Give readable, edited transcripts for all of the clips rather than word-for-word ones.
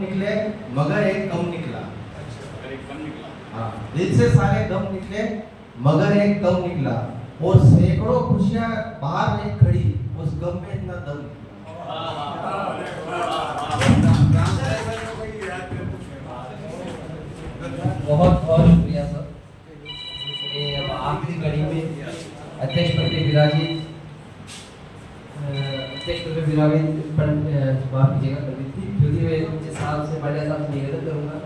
निकले मगर एक कम निकला। अच्छा, एक कम निकला। हाँ, दिल से सारे गम निकले मगर एक कम निकला, और सैकड़ों खुशियां बाहर एक खड़ी, उस गम में इतना दम। बहुत बहुत शुक्रिया सर। अब आखिरी कड़ी में अध्यक्ष पद पे विराजित माफ कीजिएगा पंडित जी, क्योंकि मैं मुझे साहब से बड़े साहब से निवेदन करूंगा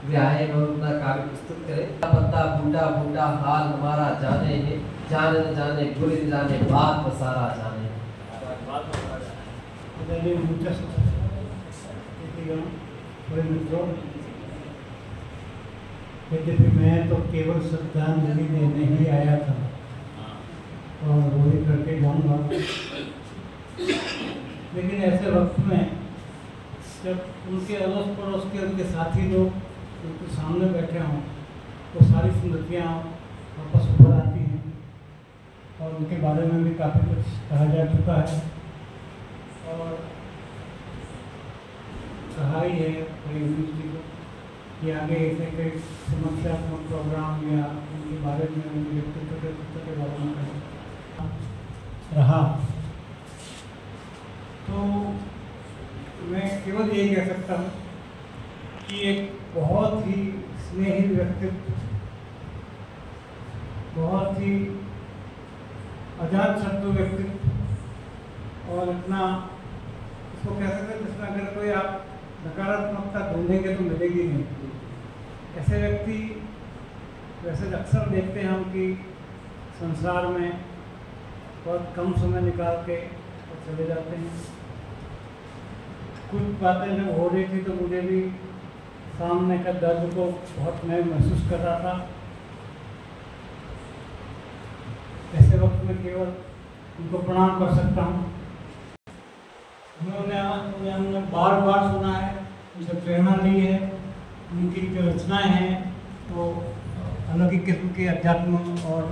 वे आए और अपना काव्य प्रस्तुत करें। पत्ता बूटा बूटा हाल हमारा जाने है, जाने न जाने गुल जाने बात पसारा जाने। यद्यपि मैं तो केवल श्रद्धांजलि देने ही आया था और वो ही करके जाऊँगा, लेकिन ऐसे वक्त में जब उनके अड़ोस पड़ोस के उनके साथी लोग उनके सामने बैठे हों तो सारी स्मृतियाँ वापस उभर आती हैं और उनके बारे में भी काफ़ी कुछ कहा जा चुका है और कहा ही है कई जी को कि आगे ऐसे कई समस्यात्मक प्रोग्राम या उनके बारे में उनके व्यक्तित्व के पुस्तक के बारे में रहा। तो मैं केवल यही कह सकता हूँ कि एक बहुत ही स्नेही व्यक्तित्व, बहुत ही अजात शत्रु व्यक्तित्व और इतना इसको कह सकते हैं जिसमें अगर कोई आप नकारात्मकता ढूंढेंगे तो मिलेगी नहीं। ऐसे व्यक्ति वैसे अक्सर देखते हैं हम कि संसार में बहुत कम समय निकाल के चले जाते हैं। कुछ बातें जब हो रही थी तो मुझे भी सामने का दर्द को बहुत मैं महसूस कर रहा था। ऐसे वक्त में केवल उनको प्रणाम कर सकता हूँ। हमने बार बार सुना है, उनसे प्रेरणा ली है, उनकी जो रचनाएँ हैं तो अलग ही किस्म की अध्यात्म और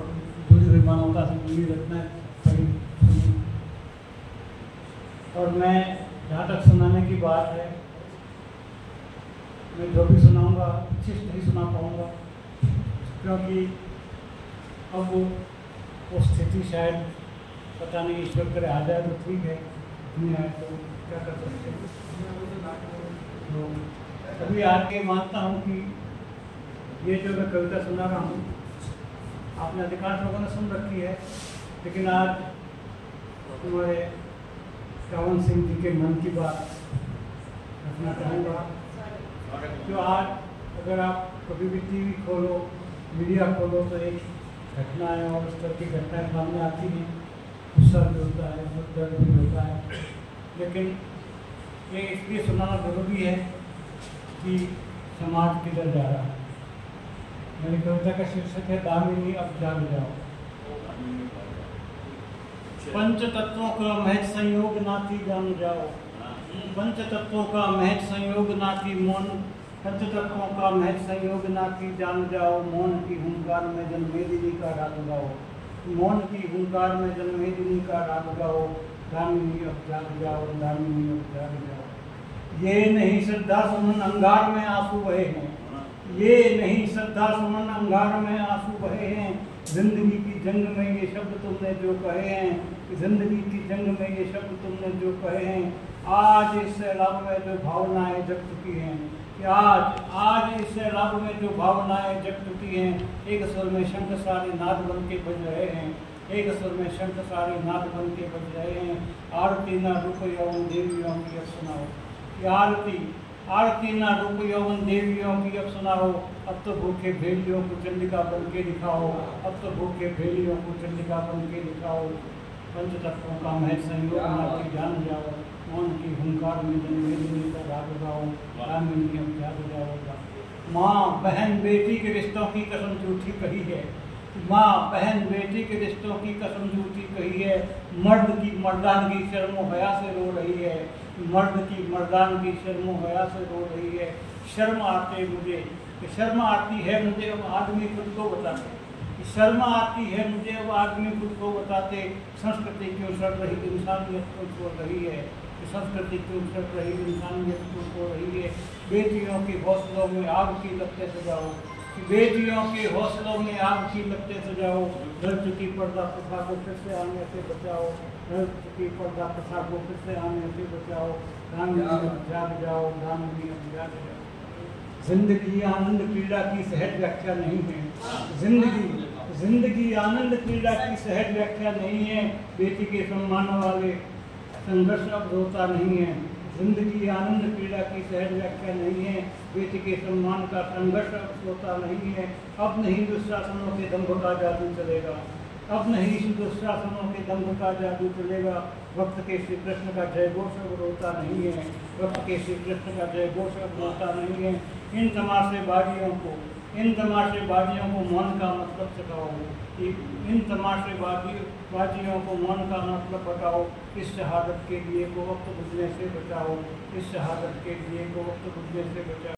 जुड़ी हुई मानवता से जुड़ी रचनाएँ पढ़ी और मैं जहाँ तक सुनाने की बात है, मैं जो भी सुनाऊंगा अच्छी से नहीं सुना पाऊंगा, क्योंकि अब वो स्थिति शायद पता नहीं ईश्वर करे आ जाए तो ठीक है, नहीं आए तो क्या कर सकते हैं। तो अभी आके मानता हूँ कि ये जो मैं कविता सुना रहा हूँ आपने अधिकांश लोगों ने सुन रखी है, लेकिन आज तुम्हारे श्रावण सिंह जी के मन की बात रखना चाहूँगा। जो आज अगर आप कभी भी टीवी खोलो, मीडिया खोलो तो एक घटनाएं और उस तरह की घटनाएं सामने आती हैं, गुस्सा भी होता है, दर्द भी होता है, लेकिन ये इसलिए सुनाना जरूरी है कि समाज किधर जा रहा है। मेरी कविता का शीर्षक है दामिनी अब जाग जाओ। पंच तत्वों का महज संयोग नाती जान जाओ, पंच तत्वों का महज संयोग नाती मौन, पंच तत्वों का महज संयोग नाती जान जाओ। मौन की हुंकार में जन्मेदिनी का राग गाओ, मौन की हुंकार में जन्मेदिनी का राग गाओ। दामिनी अब जाग जाओ, दामिनी अब जाग जाओ। ये नहीं श्रद्धा सुमन अंगार में आंसू बहे हैं, ये नहीं श्रद्धा सुमन अंगार में आंसू बहे हैं। जिंदगी की जंग में ये शब्द तुमने जो कहे हैं, जिंदगी की जंग में ये शब्द तुमने जो कहे हैं। आज इस सैलाब में जो भावनाएं जग चुकी हैं, कि आज इस सैलाब में जो भावनाएं जग चुकी हैं, एक स्वर में शंख सारे नाद बन के बज रहे हैं, एक स्वर में शंख सारे नाद बन के बज रहे हैं। आरती ना रुक यौवन देवियों की अब सुनाओ, आरती ना रुक यौवन देवियों की अब सुनाओ। अब तो भूखे भेड़ियों को चंडिका बन के दिखाओ, अब तो भूखे भेड़ियों को चंडिका बन के दिखाओ। पंच तत्वों का महज संयोग नाती जान जाओ, मौन की हुंकार में जन्मेदिनी का राग गाओ। दामिनी अब जाग जाओ। माँ बहन बेटी के रिश्तों की कसम झूठी कही है, माँ बहन बेटी के रिश्तों की कसम झूठी कही है। मर्द की मर्दानगी शर्मो हया से रो रही है, मर्द की मर्दानगी शर्मो हया से रो रही है। शर्म आती है मुझे अब आदमी खुद को बताते, शर्म आती है मुझे अब आदमी खुद को बताते। संस्कृति क्यों सड़ रही, इंसानियत क्यों छोड़ रही है। कि संस्कृति की उसरत रही, इंसानियत की हो रही है। बेटियों के हौसलों में आग की लपटें सजाओ, कि बेटियों के हौसलों में आग की लपटें सजाओ। ढल चुकी पर्दा प्रथा को फिर से आने से बचाओ, ढल चुकी पर्दा प्रथा को फिर से आने से बचाओ। रानी अब जाग जाओ, रानी अब जाग जाओ। जिंदगी आनंद क्रीड़ा की सहज व्याख्या नहीं है, जिंदगी आनंद क्रीड़ा की सहज व्याख्या नहीं है। बेटी के सम्मान वाले संघर्ष अब होता नहीं है, जिंदगी आनंद क्रीड़ा की सहज व्याख्या नहीं है। बेटी के सम्मान का संघर्ष अब होता नहीं है। अब नहीं दुशासनों के दंभ का जादू चलेगा, अब नहीं दुशासनों के दंभ का जादू चलेगा। वक्त के श्री कृष्ण का जय घोष अब रोता नहीं है, वक्त के श्री कृष्ण का जय घोष अब रोता नहीं है। इन तमाशेबाजियों को मौन का मतलब सिखाओ, इन तमाशेबाजियों को मौन का मतलब बताओ। इस शहादत के लिए को वक्त बुझने से बचाओ, इस शहादत के लिए को वक्त बुझने से बचाओ।